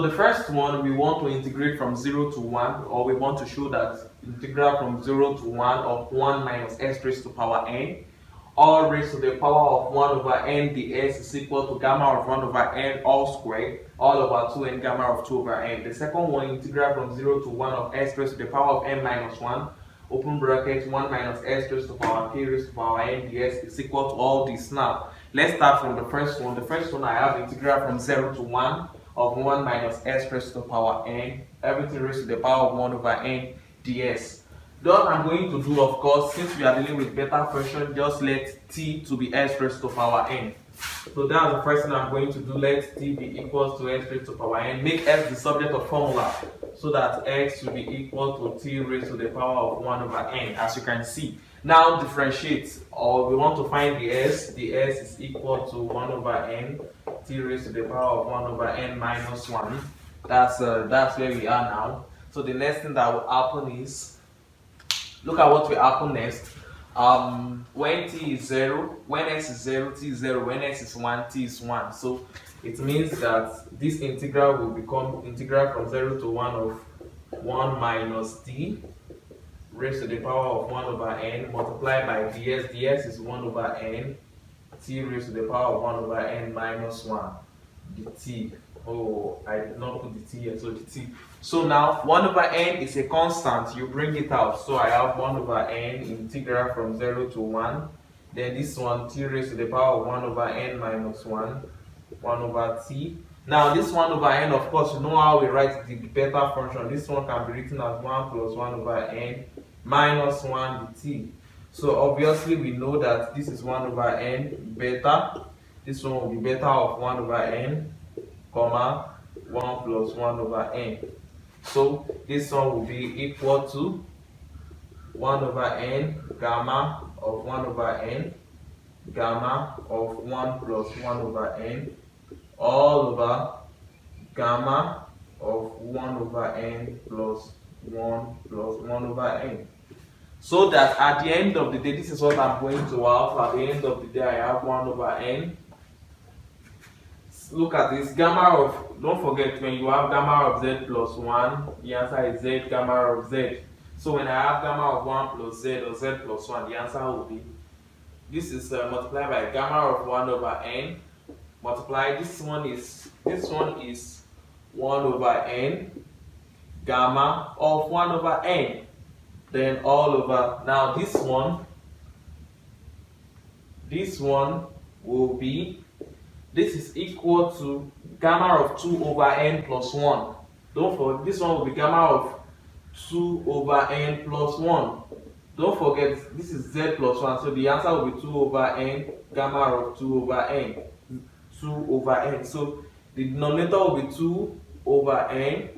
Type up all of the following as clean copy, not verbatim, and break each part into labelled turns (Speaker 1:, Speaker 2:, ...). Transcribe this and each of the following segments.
Speaker 1: So the first one, we want to integrate from 0 to 1, or we want to show that integral from 0 to 1 of 1 minus s raised to power n, all raised to the power of 1 over n ds is equal to gamma of 1 over n all squared, all over 2n gamma of 2 over n. The second one, integral from 0 to 1 of s raised to the power of n minus 1, open bracket, 1 minus s raised to power k raised to power n ds is equal to all this. Now, let's start from the first one. The first one, I have integral from 0 to 1 of 1 minus s raised to the power n, everything raised to the power of 1 over n ds. What I'm going to do, of course, since we are dealing with beta function, just let t to be s raised to power n. So that's the first thing I'm going to do. Let t be equal to s raised to power n. Make s the subject of formula so that x will be equal to t raised to the power of 1 over n, as you can see. Now differentiate, or we want to find the s. The s is equal to 1 over n, t raised to the power of 1 over n minus 1. That's where we are now. So the next thing that will happen is, look at what will happen next. When t is 0, when s is 0, t is 0, when s is 1, t is 1. So it means that this integral will become integral from 0 to 1 of 1 minus t raised to the power of 1 over n multiplied by ds. ds is 1 over n, t raised to the power of 1 over n minus 1 dt. Oh, I did not put the t here, so the t. So now 1 over n is a constant, you bring it out. So I have 1 over n integral from 0 to 1. Then this one, t raised to the power of 1 over n minus 1, 1 over t. Now this 1 over n, of course, you know how we write the beta function. This one can be written as 1 plus 1 over n minus 1 dt. So obviously we know that this is 1 over n beta. This one will be beta of 1 over n, comma, 1 plus 1 over n. So this one will be equal to 1 over n gamma of 1 over n, gamma of 1 plus 1 over n, all over gamma of 1 over n plus 1 plus 1 over n. So that at the end of the day, this is what I'm going to have. At the end of the day, I have 1 over n. Look at this, gamma of, don't forget, when you have gamma of z plus 1, the answer is z gamma of z. So when I have gamma of 1 plus z or z plus 1, the answer will be, this is multiplied by gamma of 1 over n, multiply, this one is 1 over n, gamma of 1 over n, then all over, now this one will be, this is equal to gamma of 2 over n plus 1. Don't forget, this one will be gamma of 2 over n plus 1. Don't forget, this is z plus 1, so the answer will be 2 over n, gamma of 2 over n. 2 over n. So the denominator will be 2 over n,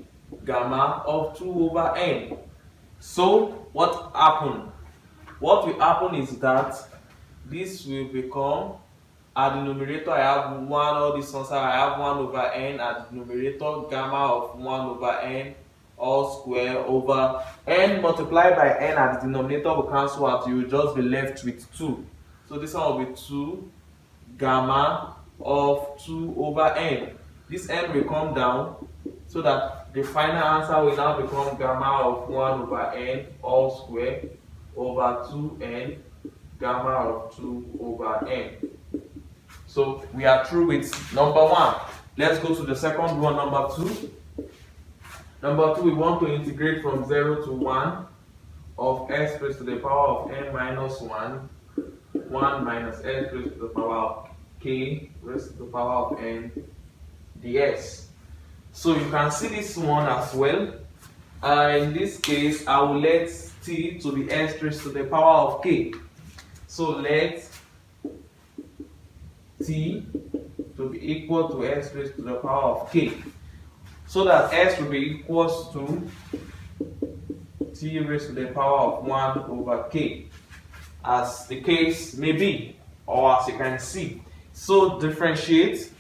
Speaker 1: gamma of 2 over n. So what happened? What will happen is that this will become, at the numerator I have 1, all these ones I have 1 over n at the numerator, gamma of 1 over n all square over n multiplied by n at the denominator will cancel out, you will just be left with 2. So this one will be 2 gamma of 2 over n. This n will come down so that the final answer will now become gamma of 1 over n all square over 2n gamma of 2 over n. So we are through with number 1. Let's go to the second one, number 2. Number 2, we want to integrate from 0 to 1 of s raised to the power of n minus 1, 1 minus s raised to the power of k raised to the power of n ds. So you can see this one as well. In this case, I will let t to be s raised to the power of k. So let t to be equal to s raised to the power of k, so that s will be equals to t raised to the power of 1 over k, as the case may be, or as you can see. So differentiate,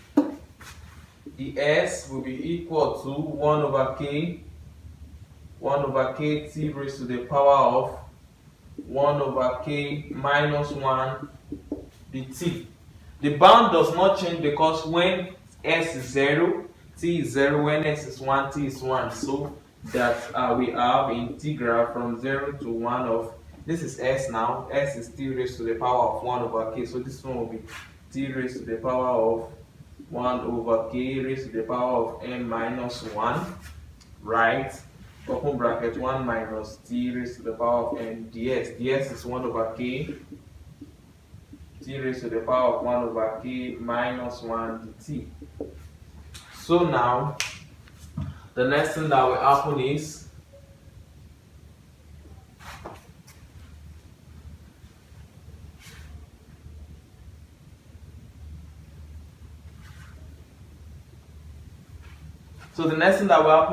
Speaker 1: the s will be equal to 1 over k t raised to the power of 1 over k minus 1 dt. The bound does not change because when s is 0, t is 0, when s is 1, t is 1. So that we have integral from 0 to 1 of, this is s now, s is t raised to the power of 1 over k. So this one will be t raised to the power of 1 over k raised to the power of n minus 1, right? Open bracket 1 minus t raised to the power of n ds. ds is 1 over k, t raised to the power of 1 over k minus 1 dt. So now, the next thing that will happen is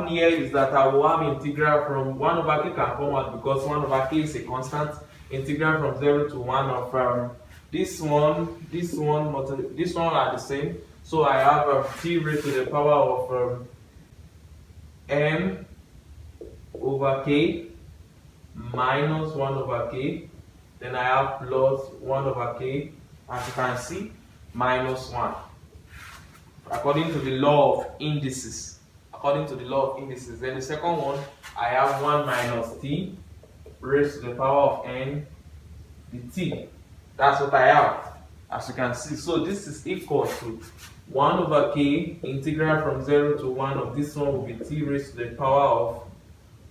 Speaker 1: here is that I will have integral from 1 over k can come out because 1 over k is a constant. Integral from 0 to 1 of this one are the same. So I have t raised to the power of m over k minus 1 over k. Then I have plus 1 over k, as you can see, minus 1. According to the law of indices. Then the second one, I have 1 minus t raised to the power of n dt. That's what I have, as you can see. So this is equal to 1 over k, integral from 0 to 1 of this one will be t raised to the power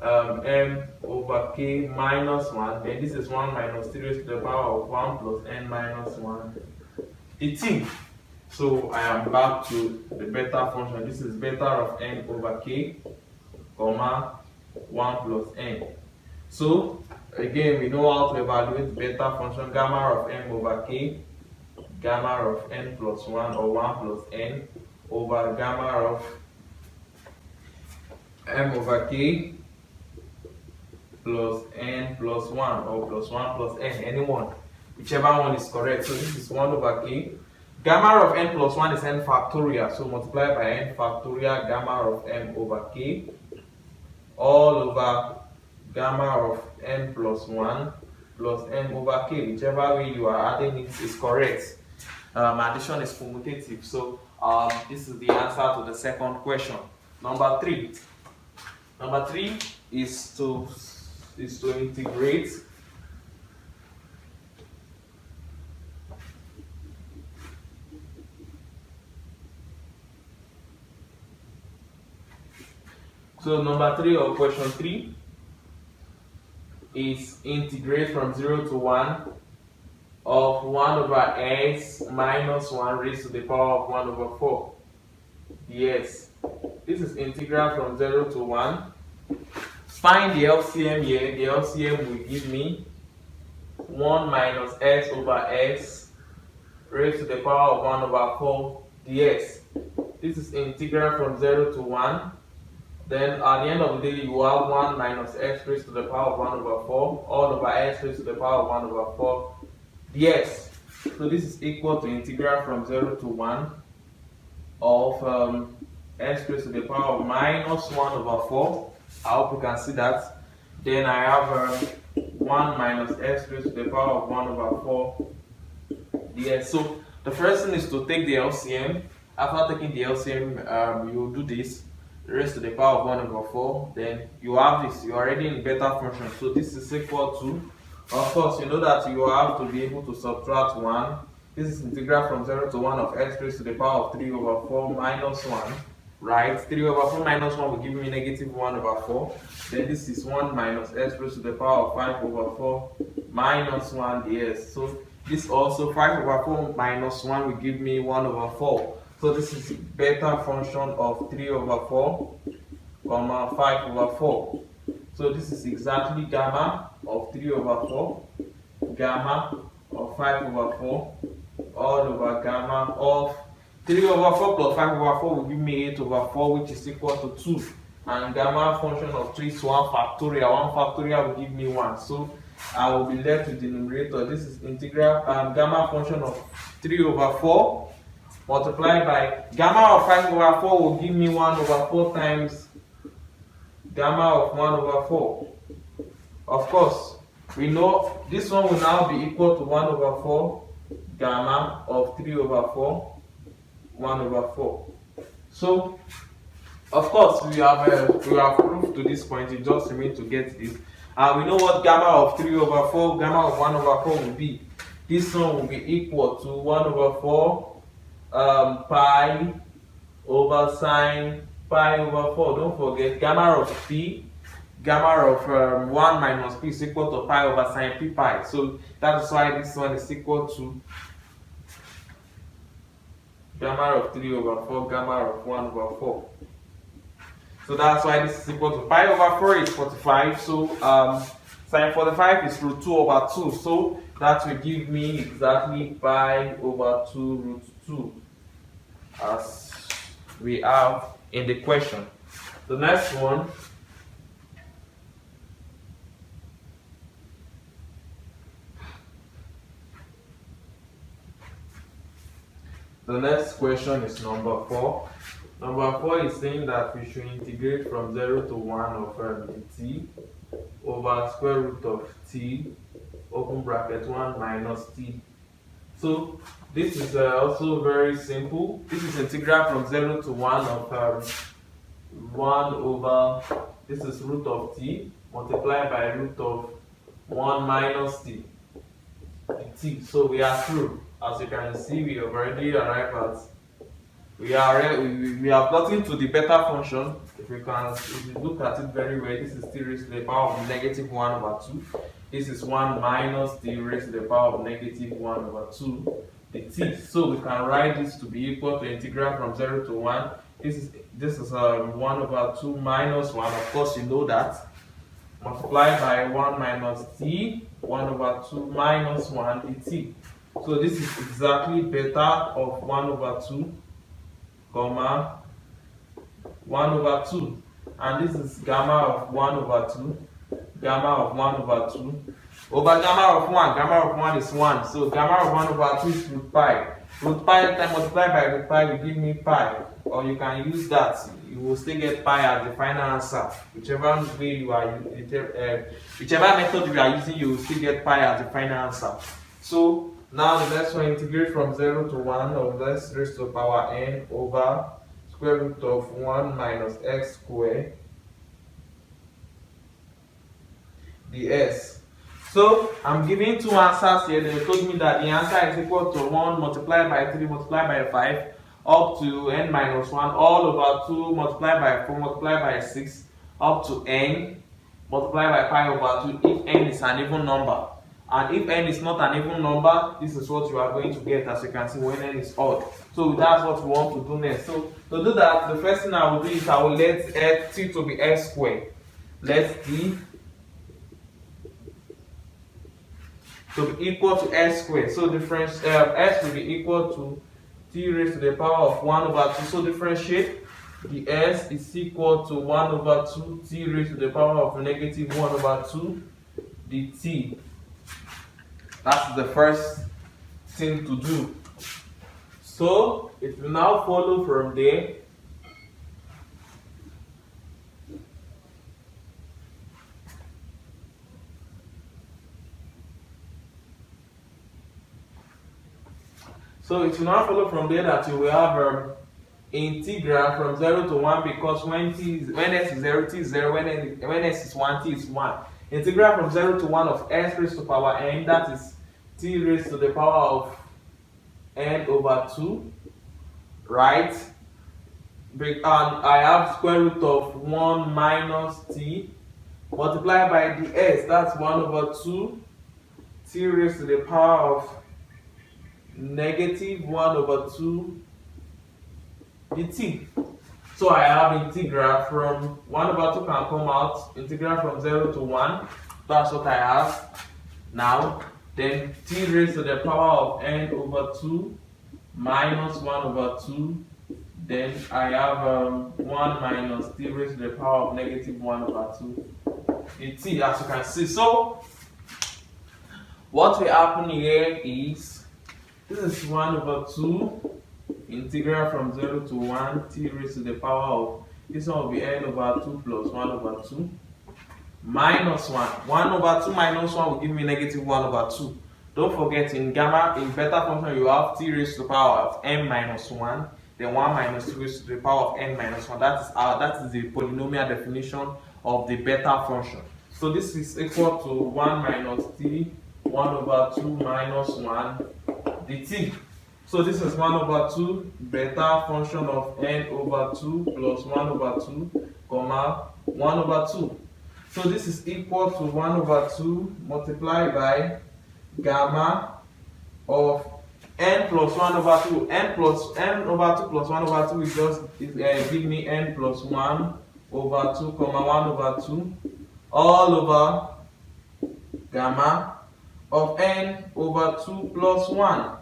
Speaker 1: of m over k minus 1. Then this is 1 minus t raised to the power of 1 plus n minus 1 dt. So I am back to the beta function. This is beta of n over k, comma 1 plus n. So again, we know how to evaluate beta function. Gamma of m over k, gamma of n plus 1 or 1 plus n over gamma of m over k plus n plus 1 or plus 1 plus n, anyone, whichever one is correct. So this is 1 over k. Gamma of n plus 1 is n factorial, so multiply by n factorial gamma of m over k all over gamma of n plus 1 plus m over k. Whichever way you are adding it is correct. Addition is commutative. So this is the answer to the second question. Number 3. Number 3 is to integrate So number 3 of question 3 is integrate from 0 to 1 of 1 over s minus 1 raised to the power of 1 over 4 ds. This is integral from 0 to 1. Find the LCM here. The LCM will give me 1 minus s over s raised to the power of 1 over 4 ds. This is integral from 0 to 1. Then at the end of the day, you have 1 minus x raised to the power of 1 over 4 all over s raised to the power of 1 over 4 ds. So this is equal to integral from 0 to 1 of s raised to the power of minus 1 over 4. I hope you can see that. Then I have 1 minus x raised to the power of 1 over 4 ds. So the first thing is to take the LCM. After taking the LCM, you will do this. Raised to the power of 1 over 4, then you have this, you're already in beta function. So this is equal to, of course, you know that you have to be able to subtract 1. This is integral from 0 to 1 of x raised to the power of 3 over 4 minus 1, right? 3 over 4 minus 1 will give me negative 1 over 4. Then this is 1 minus x raised to the power of 5 over 4 minus 1 ds. So this also 5 over 4 minus 1 will give me 1 over 4. So this is beta function of 3 over 4, comma 5 over 4. So this is exactly gamma of 3 over 4, gamma of 5 over 4, all over gamma of 3 over 4 plus 5 over 4 will give me 8 over 4, which is equal to 2. And gamma function of 3 is 1 factorial. 1 factorial will give me 1. So I will be left with the numerator. This is integral gamma function of 3 over 4. Multiplied by gamma of 5 over 4 will give me 1 over 4 times gamma of 1 over 4. Of course, we know this one will now be equal to 1 over 4 gamma of 3 over 4, 1 over 4. So Of course, we have proved to this point. It just remains to get this. And we know what gamma of 3 over 4, gamma of 1 over 4 will be. This one will be equal to 1 over 4 pi over sine pi over 4. Don't forget, gamma of p, gamma of 1 minus p is equal to pi over sine p pi. So that's why this one is equal to gamma of 3 over 4, gamma of 1 over 4. So that's why this is equal to pi over 4 is 45. So sine 45 is root 2 over 2. So that will give me exactly pi over 2 root 2 as we have in the question. The next one. The next question is number 4. Number 4 is saying that we should integrate from 0 to 1 of t over square root of t, open bracket 1 minus t. So this is also very simple. This is integral from 0 to 1 of 1 over, this is root of t, multiplied by root of 1 minus t, t. So we are through. As you can see, we have already arrived at, we have gotten to the beta function. If you look at it very well, this is t raised to the power of negative 1 over 2. This is 1 minus t raised to the power of negative 1 over 2, the t. So we can write this to be equal to integral from 0 to 1. This is 1 over 2 minus 1. Of course, you know that. Multiplied by 1 minus t, 1 over 2 minus 1 dt. So this is exactly beta of 1 over 2, comma 1 over 2. And this is gamma of 1 over 2, gamma of 1 over 2, over gamma of 1. Gamma of 1 is 1. So gamma of 1 over 2 is root pi. Root pi times multiplied by root pi will give me pi. Or you can use that. You will still get pi as the final answer. Whichever way you are, whichever method you are using, you will still get pi as the final answer. So now the next one, integrate from 0 to 1 of x raised to the power n over square root of 1 minus x squared ds. So I'm giving two answers here. They told me that the answer is equal to 1 multiplied by 3 multiplied by 5 up to n minus 1 all over 2 multiplied by 4 multiplied by 6 up to n multiplied by pi over 2 if n is an even number. And if n is not an even number, this is what you are going to get, as you can see, when n is odd. So that's what we want to do next. So to do that, the first thing I will do is I will let t to be s squared. Let t to be equal to s squared. So difference s will be equal to t raised to the power of 1 over 2. So differentiate. The s is equal to 1 over 2 t raised to the power of negative 1 over 2 dt. That's the first thing to do. So it will now follow from there. So it will now follow from there that you will have integral from 0 to 1, because when s is 0, t is 0, when s is 1, t is 1. Integral from 0 to 1 of s raised to the power n, that is t raised to the power of n over 2, right? And I have square root of 1 minus t multiplied by the s, that's 1 over 2 t raised to the power of negative 1 over 2 dt. So I have integral from 1 over 2 can come out, integral from 0 to 1, that's what I have now. Then t raised to the power of n over 2 minus 1 over 2, then I have 1 minus t raised to the power of negative 1 over 2 dt, as you can see. So what will happen here is, this is 1 over 2 integral from 0 to 1 t raised to the power of, this one will be n over 2 plus 1 over 2 minus 1. 1 over 2 minus 1 will give me negative 1 over 2. Don't forget, in beta function you have t raised to the power of n minus 1. then 1 minus 2 raised to the power of n minus 1. That is the polynomial definition of the beta function. So this is equal to 1 minus t 1 over 2 minus 1 dt. So this is 1 over 2 beta function of n over 2 plus 1 over 2 comma 1 over 2. So this is equal to 1 over 2 multiplied by gamma of n plus 1 over 2. N over 2 plus 1 over 2 is just give me n plus 1 over 2 comma 1 over 2 all over gamma of n over 2 plus 1.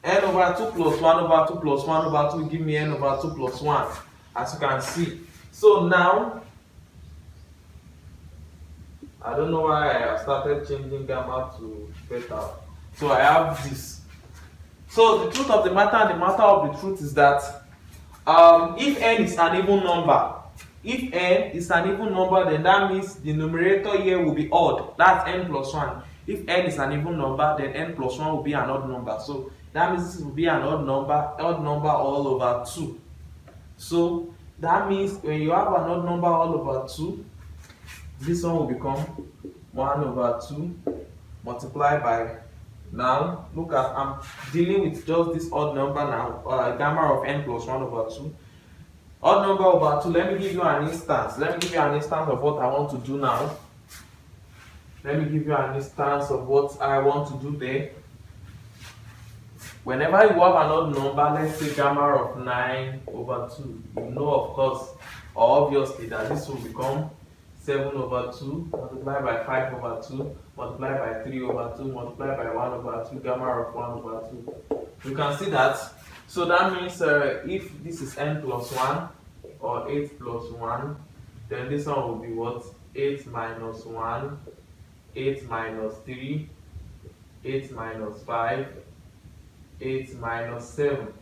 Speaker 1: N over 2 plus 1 over 2 plus 1 over 2 will give me n over 2 plus 1, as you can see. So now, I don't know why I have started changing gamma to beta. So I have this. So the truth of the matter and the matter of the truth is that if n is an even number, then that means the numerator here will be odd. That's n plus 1. If n is an even number, then n plus 1 will be an odd number. So that means this will be an odd number all over 2. So that means when you have an odd number all over 2, this one will become 1 over 2 multiplied by, now look at, I'm dealing with just this odd number now, gamma of n plus 1 over 2. Odd number over 2, let me give you an instance. Of what I want to do now. Let me give you an instance of what I want to do there. Whenever you have an odd number, let's say gamma of 9 over 2, you know of course, or obviously, that this will become 7 over 2 multiplied by 5 over 2 multiplied by 3 over 2 multiplied by 1 over 2 gamma of 1 over 2. You can see that. So that means if this is n plus 1 or 8 plus 1, then this one will be what? 8 minus 1, 8 minus 3, 8 minus 5, 8 minus 7.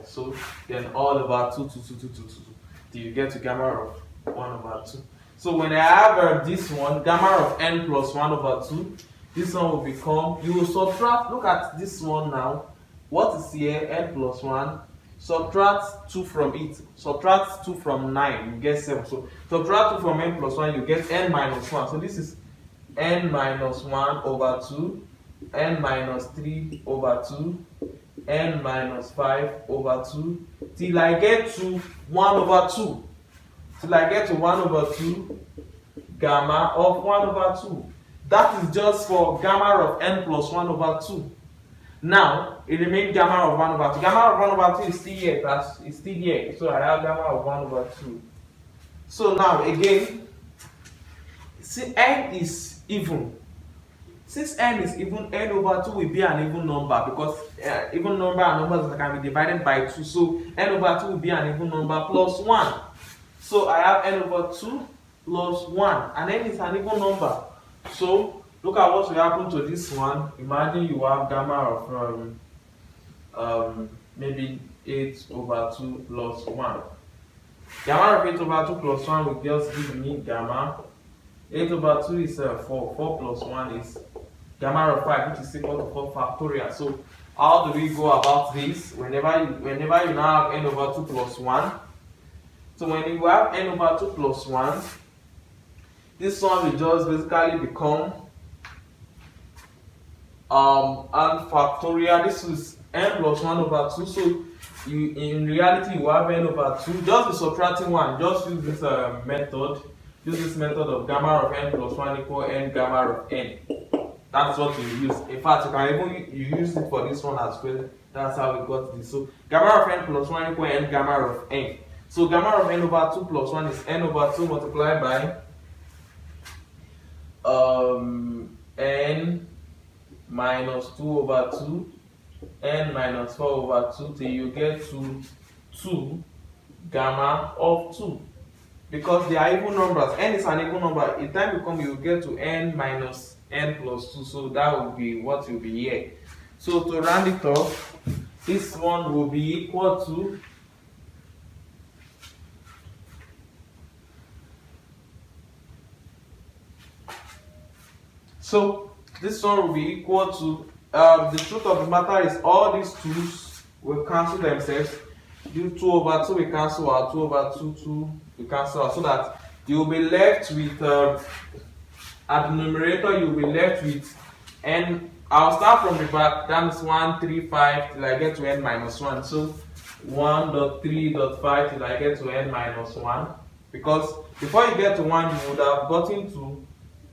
Speaker 1: So then all over 2 till you get to gamma of 1 over 2. So when I have this one, gamma of n plus 1 over 2, this one will become, you will subtract, look at this one now. What is here? N plus 1. Subtract 2 from it. Subtract 2 from 9, you get 7. So subtract 2 from n plus 1, you get n minus 1. So this is n minus 1 over 2, n minus 3 over 2, n minus 5 over 2, till I get to 1 over 2. Till I get to 1 over 2, gamma of 1 over 2. That is just for gamma of n plus 1 over 2. Now, it remains gamma of 1 over 2. Gamma of 1 over 2 is still here. It's still here. So I have gamma of 1 over 2. So now, again, see, n is even. Since n is even, n over 2 will be an even number, because even number and numbers that can be divided by 2. So n over 2 will be an even number plus 1. So I have n over 2 plus 1, and n is an even number. So look at what will happen to this one. Imagine you have gamma of maybe 8 over 2 plus 1. Gamma of 8 over 2 plus 1 will just give me gamma. 8 over 2 is 4. 4 plus 1 is gamma of 5, which is equal to 4 factorial. So how do we go about this? Whenever you now have n over 2 plus 1. So when you have n over 2 plus 1, this one will just basically become n factorial. This is n plus 1 over 2. So you, in reality, you have n over 2. Just be subtracting 1. Just use this method. Use this method of gamma of n plus 1 equal n gamma of n. That's what you use. In fact, you can even use it for this one as well. That's how we got this. So gamma of n plus 1 equal n gamma of n. So gamma of n over 2 plus 1 is n over 2 multiplied by n minus 2 over 2, n minus 4 over 2, till you get to 2 gamma of 2. Because they are even numbers. N is an even number. In time you come, you will get to n minus n plus 2. So that will be what will be here. So to round it off, this one will be equal to this one will be equal to the truth of the matter is all these 2's will cancel themselves. do 2 over 2, we cancel out, 2 over 2, 2, we cancel out, so that you'll be left with, at the numerator, you'll be left with n. I'll start from the back, that is 1, 3, 5 till I get to n minus 1. So 1.3.5 till I get to n minus 1. Because before you get to 1, you would have gotten to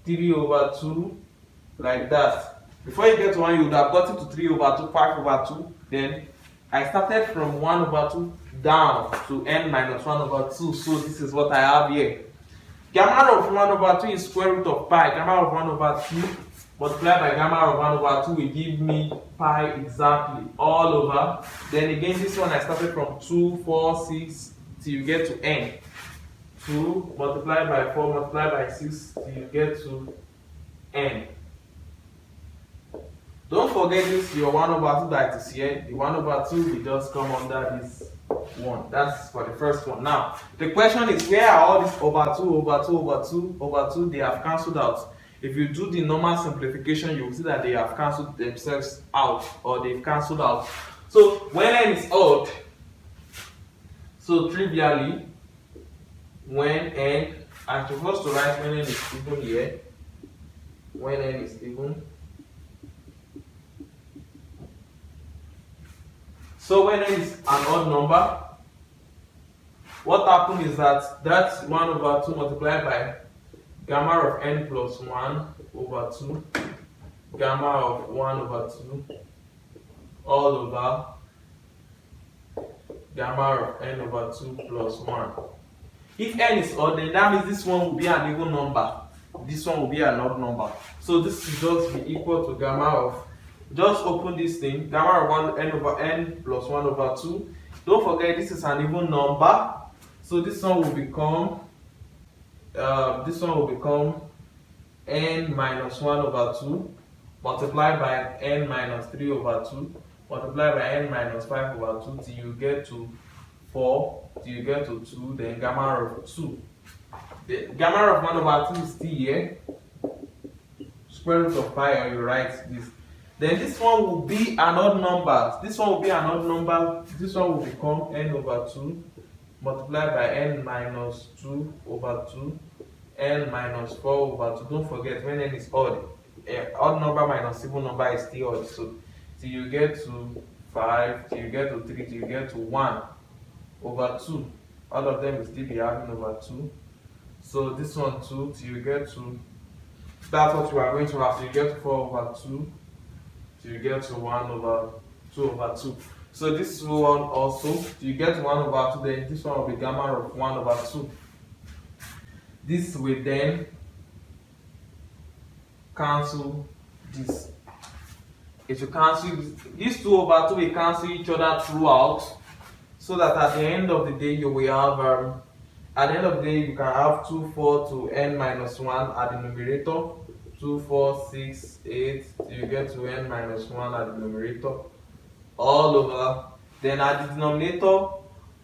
Speaker 1: 3 over 2, like that. Before you get to 1, you would have gotten to 3 over 2, 5 over 2. Then I started from 1 over 2 down to n minus 1 over 2. So this is what I have here. Gamma of 1 over 2 is square root of pi. Gamma of 1 over 2 multiplied by gamma of 1 over 2 will give me pi exactly all over. Then again, this one I started from 2, 4, 6 till you get to n. 2 multiplied by 4 multiplied by 6 till you get to n. Don't forget this, your 1 over 2 that is here. The 1 over 2 will just come under this 1. That's for the first one. Now, the question is, where are all these over 2, over 2, over 2, over 2? They have cancelled out. If you do the normal simplification, you will see that they have cancelled themselves out, or they've cancelled out. So, when n is odd, so trivially, when n, I'm supposed to write when n is even here, when n is even. So when n is an odd number, what happens is that that's 1 over 2 multiplied by gamma of n plus 1 over 2, gamma of 1 over 2, all over gamma of n over 2 plus 1. If n is odd, then that means this one will be an even number. This one will be an odd number. So this will just be equal to gamma of, just open this thing, gamma of 1 n over n plus 1 over 2. Don't forget this is an even number. So this one will become n minus 1 over 2 multiplied by n minus 3 over 2 multiplied by n minus 5 over 2 till you get to 4, till you get to 2, then gamma of 2. The gamma of 1 over 2 is still here. Square root of pi, or you write this. Then this one will be an odd number. This one will be an odd number. This one will become n over 2 multiplied by n minus 2 over 2, n minus 4 over 2. Don't forget, when n is odd, odd number minus even number is still odd. So till you get to 5, till you get to 3, till you get to 1 over 2. All of them will still be having over 2. So this one 2, till you get to, that's what you are going to have, till you get to 4 over 2, till you get to 1 over 2 over 2. So this one also, till you get to 1 over 2, then this one will be gamma of 1 over 2. This will then cancel this. It will cancel these 2 over 2 will cancel each other throughout, so that at the end of the day you will have at the end of the day you can have 2, 4 to n minus 1 at the numerator, 2, 4, 6, 8 till you get to n minus 1 at the numerator, all over. Then at the denominator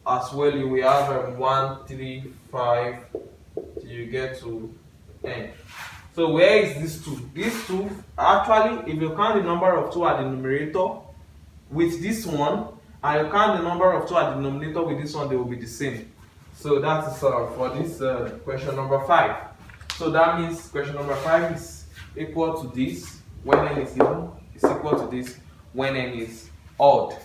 Speaker 1: as well you will have 1, 3, 5 till you get to n. So where is these 2? These 2, actually, if you count the number of 2 at the numerator with this one, and you count the number of 2 at the denominator with this one, they will be the same. So that is for this question number 5. So that means question number 5 is equal to this when n is even, is equal to this when n is odd.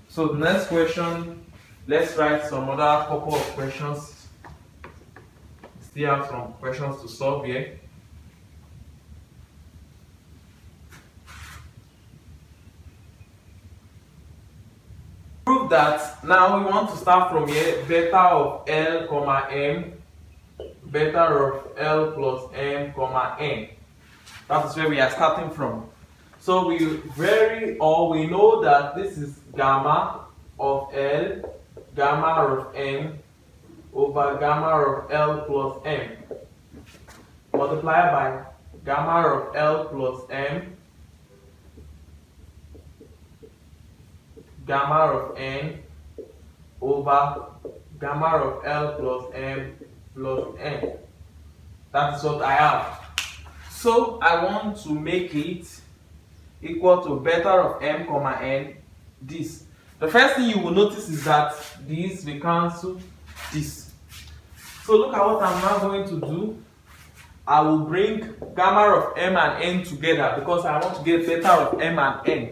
Speaker 1: So the next question, let's write some other couple of questions. Still have some questions to solve here. Prove that now we want to start from here, beta of L comma m, beta of L plus m comma n. That is where we are starting from. So we know that this is gamma of L, gamma of m over gamma of L plus m multiplied by gamma of L plus m, gamma of n over gamma of L plus m plus n. That is what I have. So I want to make it equal to beta of m comma n, this. The first thing you will notice is that these will cancel this. So look at what I'm now going to do. I will bring gamma of m and n together because I want to get beta of m and n.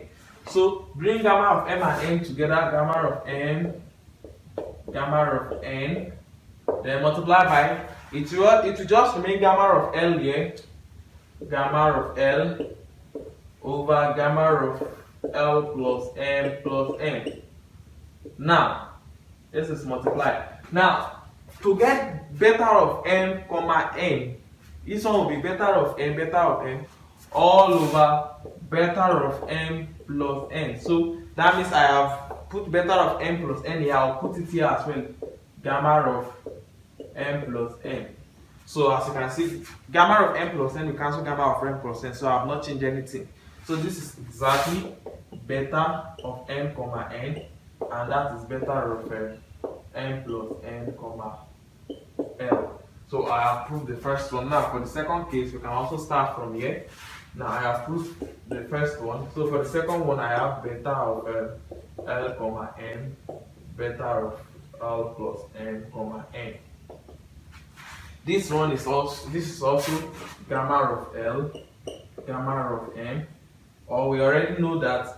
Speaker 1: So bring gamma of m and n together, gamma of m, gamma of n, then multiply by, it will just remain gamma of L here, gamma of L over gamma of L plus m plus n. Now, this is multiplied. Now, to get beta of m comma n, this one will be beta of m all over beta of m plus n. So that means I have put beta of m plus n here. I'll put it here as well, gamma of m plus n. So as you can see, gamma of m plus n will cancel gamma of m plus n. So I have not changed anything. So this is exactly beta of m comma n, and that is beta of m plus n comma l. So I have proved the first one. Now for the second case, we can also start from here. Now I have proved the first one. So for the second one, I have beta of l comma n, beta of l plus n comma n. This one is also gamma of l, gamma of n. Or we already know that.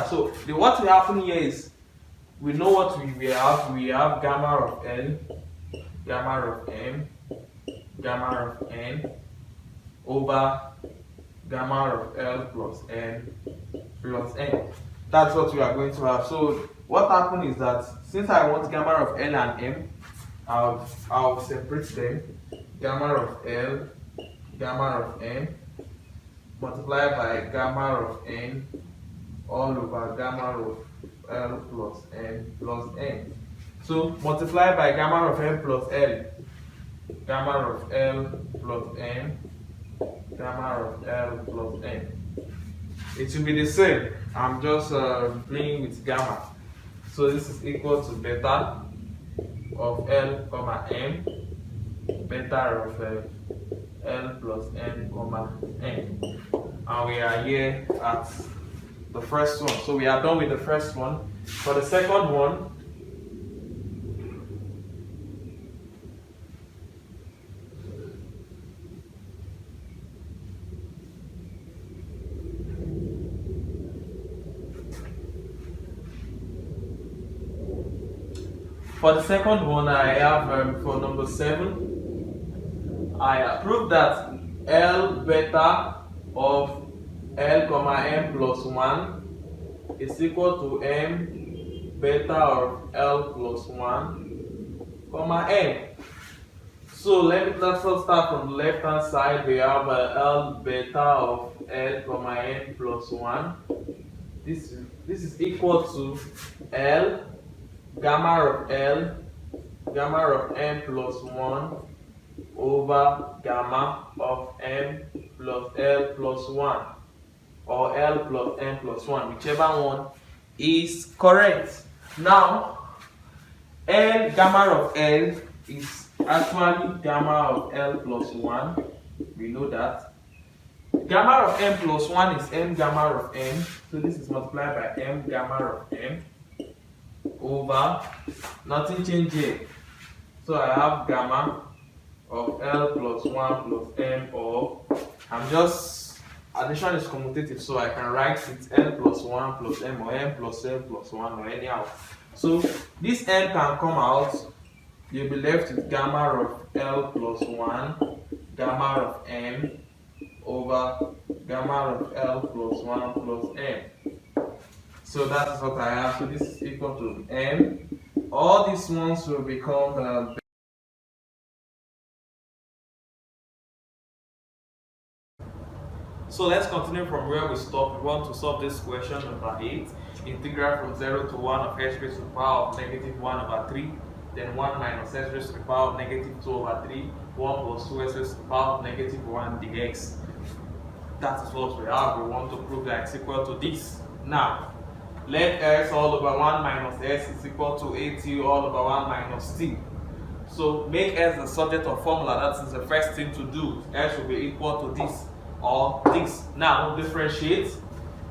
Speaker 1: So what will happen here is we know what we have. We have gamma of l, gamma of m, gamma of n over gamma of l plus n plus n. That's what we are going to have. So what happened is that since I want gamma of l and m, I'll separate them. Gamma of l, gamma of m, multiplied by gamma of n all over gamma of l plus n plus n. So multiply by gamma of m plus l, gamma of l plus n, gamma of l plus n. It will be the same. I'm just playing with gamma. So this is equal to beta of l comma m, beta of l plus n comma n. And we are here at the first one. So we are done with the first one. For the second one, I have for number 7, I prove that L beta of L comma m plus 1 is equal to m beta of L plus 1 comma n. So let's start from the left hand side. We have L beta of L comma n plus 1. This is equal to L gamma of L, gamma of m plus 1 over gamma of m plus L plus 1, or L plus m plus 1, whichever one is correct. Now, L gamma of L is actually gamma of L plus 1. We know that. Gamma of m plus 1 is m gamma of m. So this is multiplied by m gamma of m over, nothing change here. So I have gamma of L plus 1 plus m, or addition is commutative, so I can write it L plus 1 plus m, or m plus 1, or anyhow. So this m can come out. You'll be left with gamma of L plus 1, gamma of m over gamma of L plus 1 plus m. So that's what I have. So this is equal to m. All these ones will become So let's continue from where we stopped. We want to solve this question number 8. Integral from 0 to 1 of x raised to the power of negative 1 over 3. Then 1 minus x raised to the power of negative 2 over 3. 1 plus 2x raised to the power of negative 1 dx. That is what we have. We want to prove that it's equal to this. Now, let x all over 1 minus s is equal to at all over 1 minus t. So make s the subject of formula. That is the first thing to do. S will be equal to this or this. Now differentiate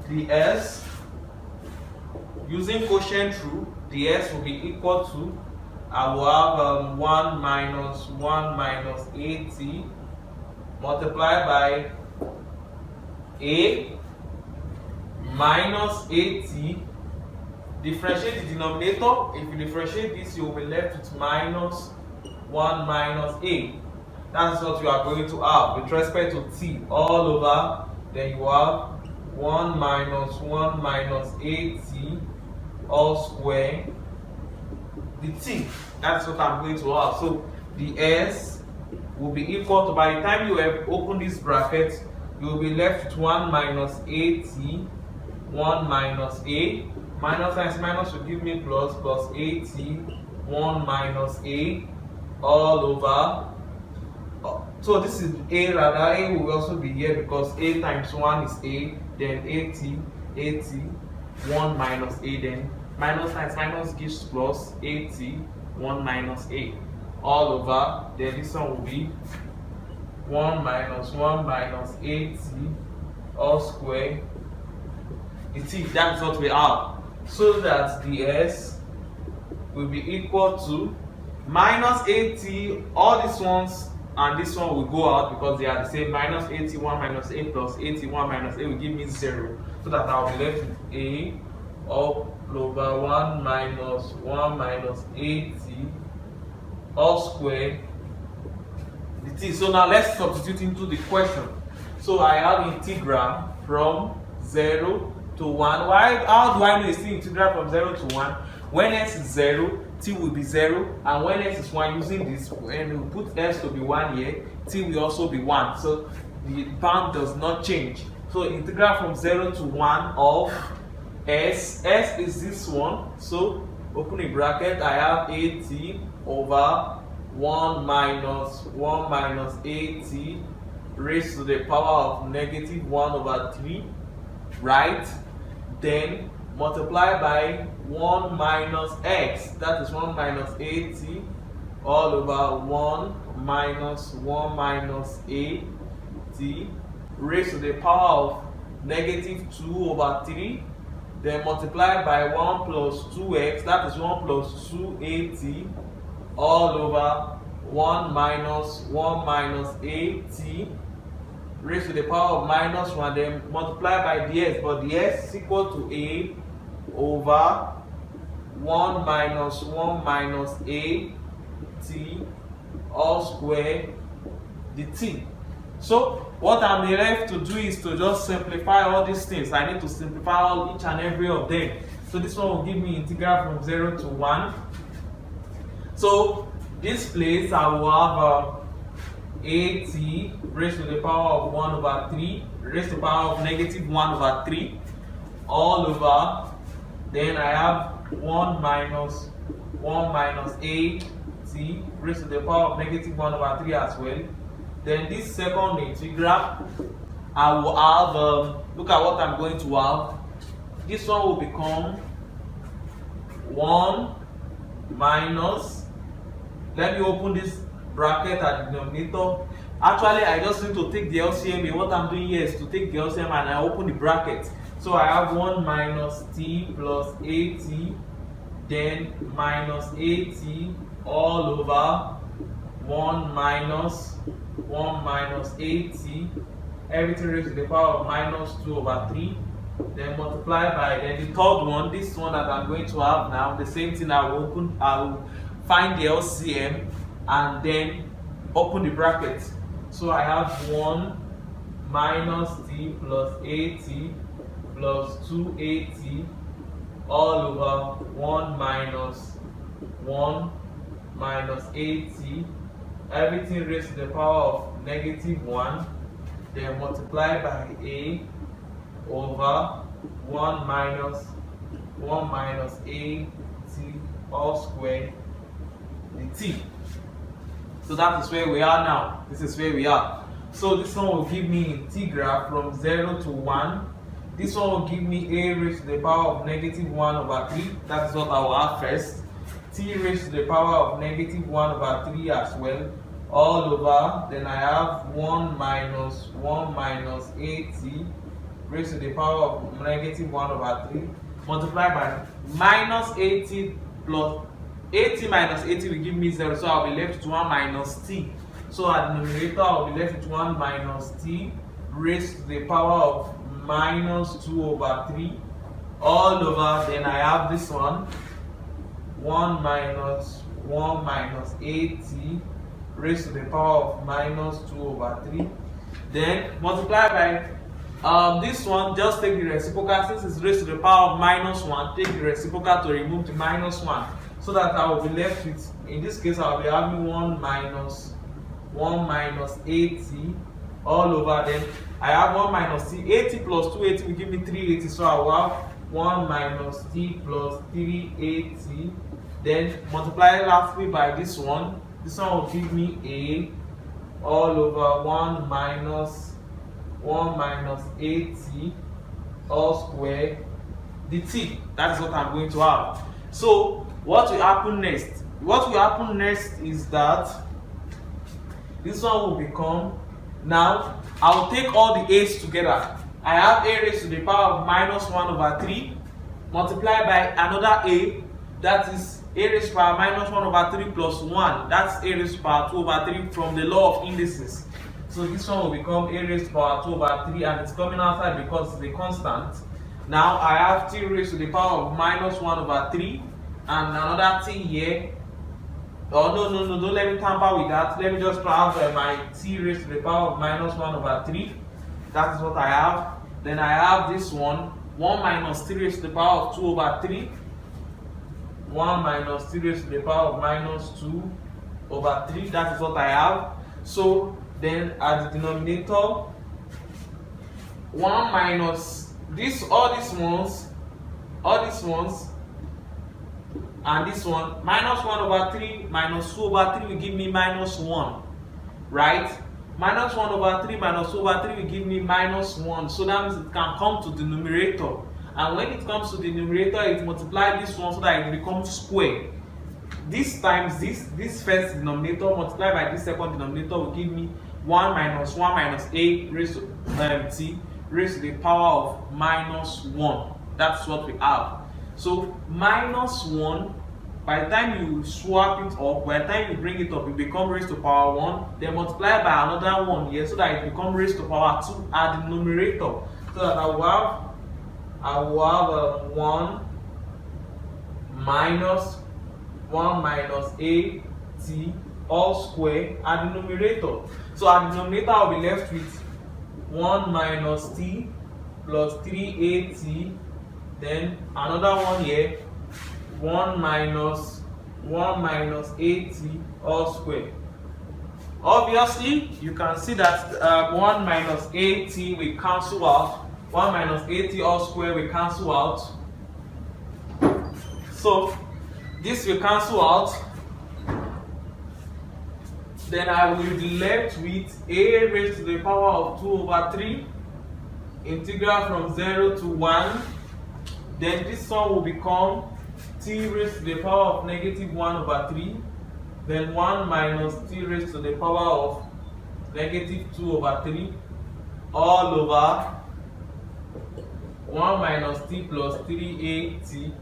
Speaker 1: the s Using quotient rule, the s will be equal to, I will have 1 minus 80 multiplied by a minus 80. Differentiate the denominator. If you differentiate this, you will be left with minus 1 minus a. That's what you are going to have with respect to t all over. Then you have 1 minus 80 all square the t. That's what I'm going to have. So the s will be equal to, by the time you have opened this bracket, you will be left with 1 minus 80, 1 minus a, minus times minus will give me plus, plus 80, 1 minus a, all over. So this is a, rather a will also be here because a times 1 is a, then 80, 1 minus a, then minus times minus gives plus 80, 1 minus a, all over. Then this one will be 1 minus 80 all square the t. That's what we have. So that the s will be equal to minus 80, all these ones and this one will go out because they are the same. Minus 80, 1 minus a plus 80, 1 minus a will give me 0. So that I will be left with a all over 1 minus 80 all square the t. So now let's substitute into the question. So I have integral from 0 to 1. How do I know it's integral from 0 to 1? When s is 0, t will be 0, and when s is 1, using this, when we put s to be 1 here, t will also be 1. So the bound does not change. So integral from 0 to 1 of s is this one. So open a bracket, I have 80 over 1 minus 80 raised to the power of negative 1 over 3, right? Then multiply by 1 minus x, that is 1 minus 80 all over 1 minus 80 raised to the power of negative 2 over 3. Then multiply by 1 plus 2x, that is 1 plus 280 all over 1 minus 80 raised to the power of minus 1. Then multiply by the s, but the s is equal to a over 1 minus 80 all square the t. So what I'm left to do is to just simplify all these things. I need to simplify each and every of them. So this one will give me integral from 0 to 1. So this place I will have 80 raised to the power of 1 over 3 raised to the power of negative 1 over 3 all over. Then I have 1 minus 80 raised to the power of negative 1 over 3 as well. Then this second integral, I will have, look at what I'm going to have. This one will become 1 minus, let me open this bracket at the denominator. Actually, I just need to take the LCM. What I'm doing here is to take the LCM and I open the bracket. So I have 1 minus t plus 80, then minus 80 all over 1 minus 80, everything raised to the power of minus 2 over 3. Then multiply by, then the third one, this one that I'm going to have now, the same thing. I will find the LCM and then open the bracket. So I have 1 minus t plus 80 plus 280 all over 1 minus 80, everything raised to the power of negative 1, then multiply by a over 1 minus 80 all square the t. So that is where we are now. This is where we are. So this one will give me integral from 0 to 1. This one will give me a raised to the power of negative 1 over 3. That is what I will have first. T raised to the power of negative 1 over 3 as well. All over. Then I have 1 minus 80 raised to the power of negative 1 over 3. multiply by minus 80 plus 80 minus 80 will give me 0, so I'll be left with 1 minus t. So at the numerator I'll be left with 1 minus t raised to the power of minus 2 over 3 all over, then I have this one 1 minus 80 raised to the power of minus 2 over 3, then multiply by this one. Just take the reciprocal. Since it's raised to the power of minus 1, take the reciprocal to remove the minus 1, so that I will be left with, in this case I'll be having 1 minus 80 all over, then I have 1 minus t. 80 plus 280 will give me 380, so I will have 1 minus t plus 380, then multiply lastly by this one. This one will give me a all over 1 minus 80 all square dt. That is what I'm going to have. So what will happen next? What will happen next is that this one will become, now I'll take all the a's together. I have a raised to the power of minus 1 over 3 multiplied by another a, that is a raised to the power minus 1 over 3 plus 1, that's a raised to the power 2 over 3 from the law of indices. So this one will become a raised to the power 2 over 3, and it's coming outside because it's a constant. Now I have t raised to the power of minus 1 over 3 and another t here. Oh no, don't let me tamper with that. Let me just have my t raised to the power of minus 1 over 3. That is what I have. Then I have this one 1 minus t raised to the power of 2 over 3. 1 minus t raised to the power of minus 2 over 3. That is what I have. So then at the denominator, 1 minus this, all these ones, and this one, minus 1 over 3 minus 2 over 3 will give me minus 1, right? Minus 1 over 3 minus 2 over 3 will give me minus 1. So that means it can come to the numerator. And when it comes to the numerator, it multiplies this one so that it becomes square. This times this first denominator multiplied by this second denominator will give me 1 minus a raised to t raised to the power of minus 1. That's what we have. So minus 1, by the time you swap it up, by the time you bring it up, it becomes raised to power 1, then multiply by another 1 here so that it becomes raised to power 2 at the numerator. So that I will have 1 minus a t all square at the numerator. So at the numerator I will be left with 1 minus t plus 3at, then another one here 1 minus at all square. Obviously you can see that 1 minus at will cancel out, 1 minus at all square will cancel out, so this will cancel out. Then I will be left with a raised to the power of 2 over 3 integral from 0 to 1. Then this one will become t raised to the power of negative 1 over 3. Then 1 minus t raised to the power of negative 2 over 3 all over 1 minus t plus 3at.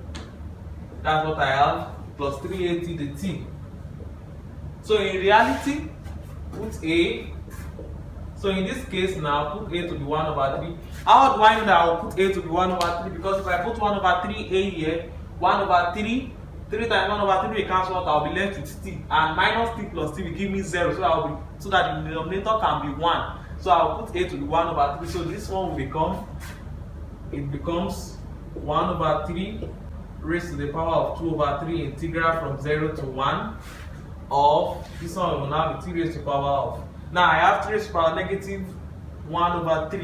Speaker 1: That's what I have, plus 3at the t. So in reality, put a. So in this case now, put a to be 1 over 3. How do I know that I will put a to be 1 over 3? Because if I put 1 over 3 a here, 1 over 3 times 1 over 3 will cancel out. I'll be left with t, and minus t plus t will give me 0. So that the denominator can be 1. So I'll put a to be 1 over 3. So this one will become, it becomes 1 over 3 raised to the power of 2 over 3 integral from 0 to 1 of, this one will now be t raised to the power of. Now I have t raised to the power negative 1 over 3.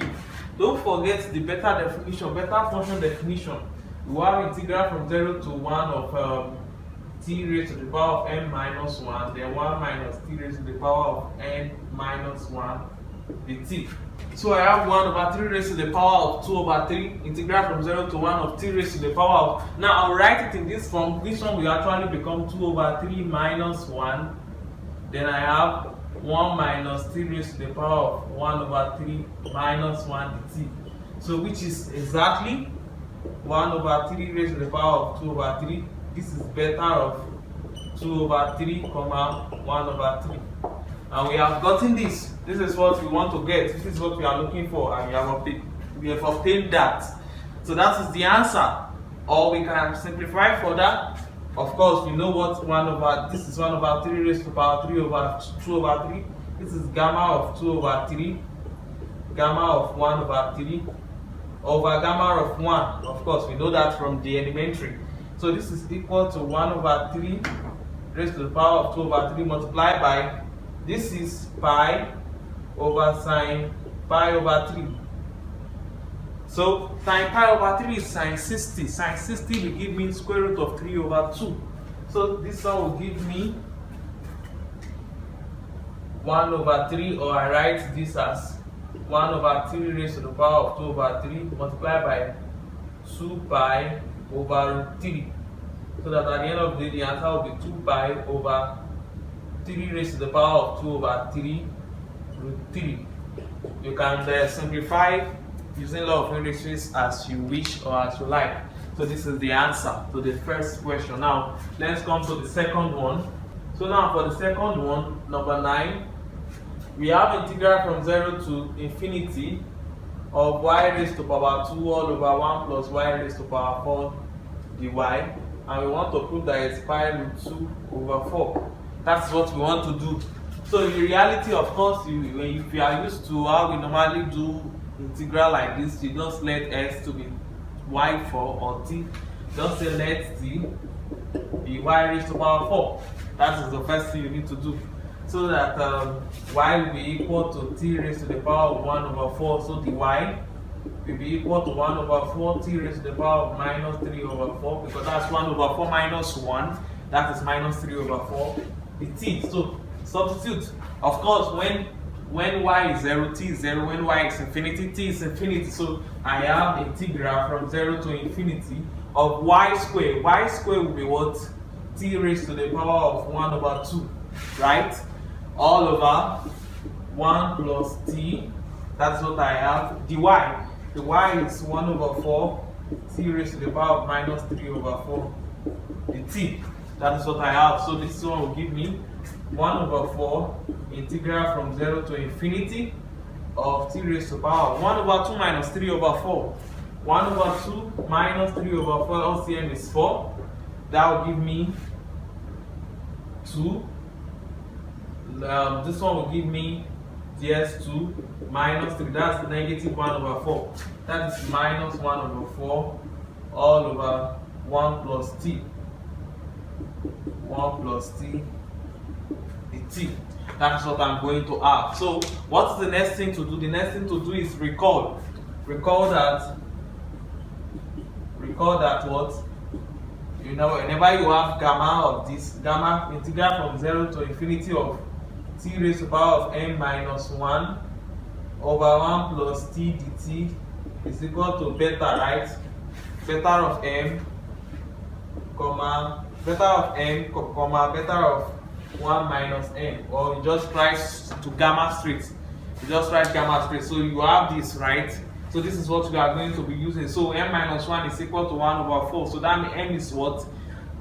Speaker 1: Don't forget the beta function definition. We have integral from 0 to 1 of t raised to the power of n minus 1, then 1 minus t raised to the power of n minus 1 dt. So I have 1 over 3 raised to the power of 2 over 3 integral from 0 to 1 of t raised to the power of. Now I'll write it in this form. This one will actually become 2 over 3 minus 1. Then I have 1 minus t raised to the power of 1 over 3 minus 1 dt. So which is exactly 1 over 3 raised to the power of 2 over 3. This is better of 2 over 3, comma 1 over 3. And we have gotten this. This is what we want to get. This is what we are looking for, and we have obtained that. So that is the answer. Or we can simplify further. Of course, we know what this is 1 over 3 raised to the power 3 over 2 over 3. This is gamma of 2 over 3, gamma of 1 over 3, over gamma of 1. Of course, we know that from the elementary. So this is equal to 1 over 3 raised to the power of 2 over 3 multiplied by, this is pi over sine pi over 3. So sine pi over 3 is sine 60. Sine 60 will give me square root of 3 over 2. So this one will give me 1 over 3, or I write this as 1 over 3 raised to the power of 2 over 3 multiplied by 2 pi over 3. So that at the end of the day, the answer will be 2 pi over 3 raised to the power of 2 over 3 root 3. You can simplify using law of indices as you wish or as you like. So this is the answer to the first question. Now let's come to the second one. So now for the second one, number 9, we have integral from 0 to infinity of y raised to power 2 all over 1 plus y raised to power 4 dy, and we want to prove that it's pi root 2 over 4. That's what we want to do. So in reality, of course, if you are used to how we normally do integral like this, you don't let s to be y4 or t. Just say let t be y raised to power 4. That is the first thing you need to do. So that y will be equal to t raised to the power of 1 over 4. So dy will be equal to 1 over 4 t raised to the power of minus 3 over 4. Because that's 1 over 4 minus 1. That is minus 3 over 4. The t. So substitute. Of course, when y is 0, t is 0. When y is infinity, t is infinity. So I have integral from 0 to infinity of y squared. Y squared will be what? T raised to the power of 1 over 2. Right? All over 1 plus t. That's what I have. Dy. The y is 1 over 4. T raised to the power of minus 3 over 4. The t. That is what I have. So this one will give me 1 over 4 integral from 0 to infinity of t raised to the power of 1 over 2 minus 3 over 4. 1 over 2 minus 3 over 4 LCM is 4. That will give me 2. This one will give me ds2 minus 3. That's negative 1 over 4. That is minus 1 over 4 all over 1 plus t. 1 plus t. T. That's what I'm going to have. So what's the next thing to do? The next thing to do is recall that what, you know, whenever you have gamma of this, gamma integral from 0 to infinity of t raised to the power of n minus 1 over 1 plus t dt is equal to beta, right? Beta of m, comma, beta of n, comma, beta of 1 minus n, or you just write to gamma straight. You just write gamma straight. So you have this, right? So this is what we are going to be using. So m minus 1 is equal to 1 over 4. So that means m is what?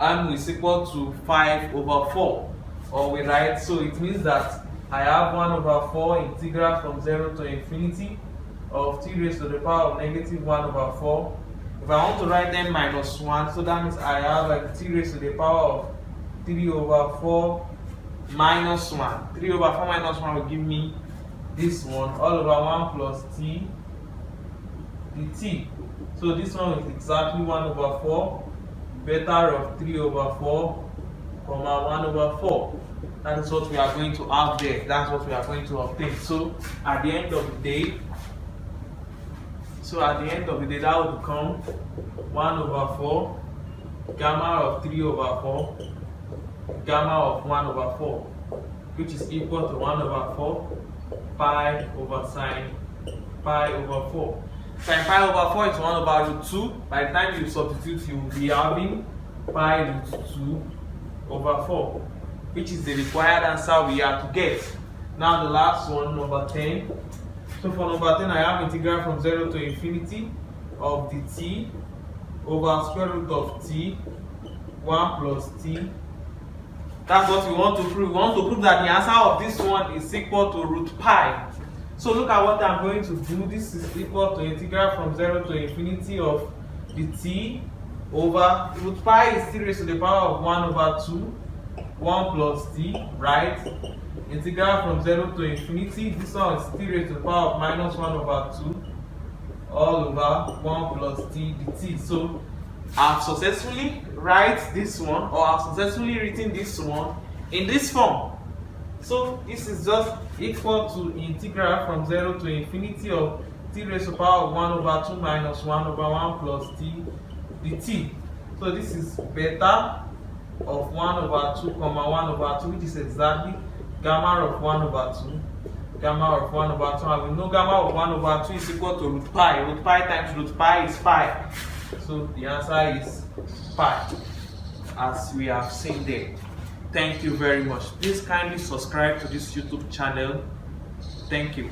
Speaker 1: M is equal to 5 over 4. Or we write, so it means that I have 1 over 4 integral from 0 to infinity of t raised to the power of negative 1 over 4. If I want to write m minus 1, so that means I have like t raised to the power of 3 over 4 minus 1. 3 over 4 minus 1 will give me this one, all over 1 plus t dt. So this one is exactly 1 over 4, beta of 3 over 4, comma 1 over 4. That is what we are going to have there. That's what we are going to obtain. So at the end of the day, that will become 1 over 4, gamma of 3 over 4, gamma of 1 over 4, which is equal to 1 over 4 pi over sine pi over 4. Sine pi over 4 is 1 over root 2. By the time you substitute, you will be having pi root 2 over 4, which is the required answer we have to get. Now the last one, number 10. So for number 10, I have integral from 0 to infinity of dt over square root of t 1 plus t. That's what we want to prove. We want to prove that the answer of this one is equal to root pi. So look at what I'm going to do. This is equal to integral from 0 to infinity of the t over root pi is t raised to the power of 1 over 2, 1 plus t, right? Integral from 0 to infinity, this one is t raised to the power of minus 1 over 2, all over 1 plus t dt. So I've successfully write this one, or I've successfully written this one in this form. So this is just equal to integral from 0 to infinity of t raised to the power of 1 over 2 minus 1 over 1 plus t dt. So this is beta of 1 over 2 comma 1 over 2, which is exactly gamma of 1 over 2. Gamma of 1 over 2, and we know gamma of 1 over 2 is equal to root pi. Root pi times root pi is pi. So the answer is pi, as we have seen there. Thank you very much. Please kindly subscribe to this YouTube channel. Thank you.